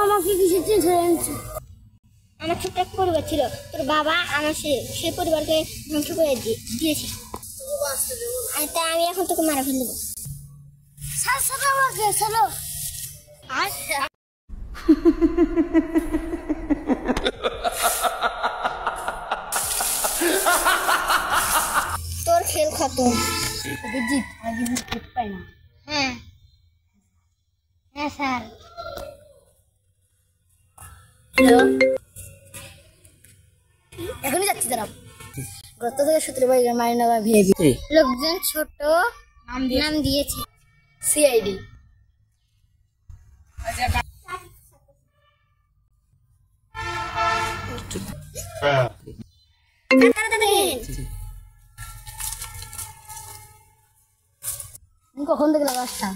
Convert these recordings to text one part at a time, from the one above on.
আমাকে কিসের চেঞ্জ হয়ে যাচ্ছে? আমার ছোট্ট এক পরিবার ছিল, তোর বাবা আমার সেই পরিবারকে ধ্বংস করে দিয়েছে। তাই আমি এখন তোকে মারা ফেলে দেবো। চলো তোর খেল খতম। অভিজিৎ আগে ঠিক পাই না। হ্যাঁ হ্যাঁ স্যার। হ্যালো, এখনই যাচ্ছি দাঁড়াও। গত থেকে সূত্রে ভাই মারি নেওয়া ভিআইপি লোকজন ছোট নাম দিয়েছে সিআইডি। কখন দেখলাম আসটা?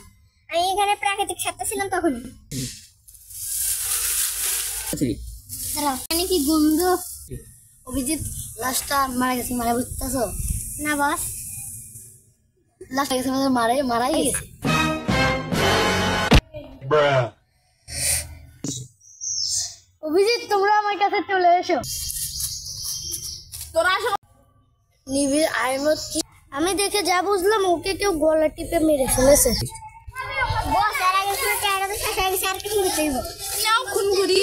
আমি এখানে প্রাকৃতিক ছাত্র ছিলাম তখন। কি গন্ধ? অভিজিৎ লাশটা মারা গেছে, মারা বুঝতেছো না বস, লাশটা গেছে মারাই গেছে। অভিজিৎ তোমরা আমার কাছে চলে এসো। তোরা আসো। নিবিড় আইমত কি আমি দেখে যা বুঝলাম ওকে কেউ গলা টিপে মেরে ফেলেছে। বস আর আগে শুনে টায়ার তো শেষ হয়ে গেছে, আর কিছু করতে হইব। নাও খুন করি।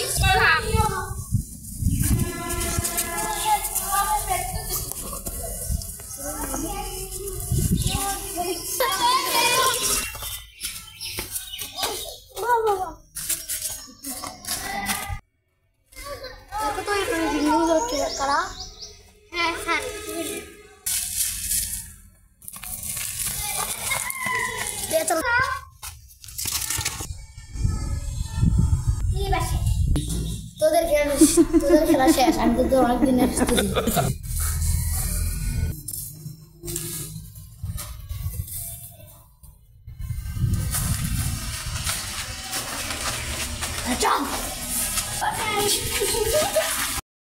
হ্যাঁ স্যার। তোদের খেলা শেষ। আমি তো অনেকদিন আসতেছি। চল।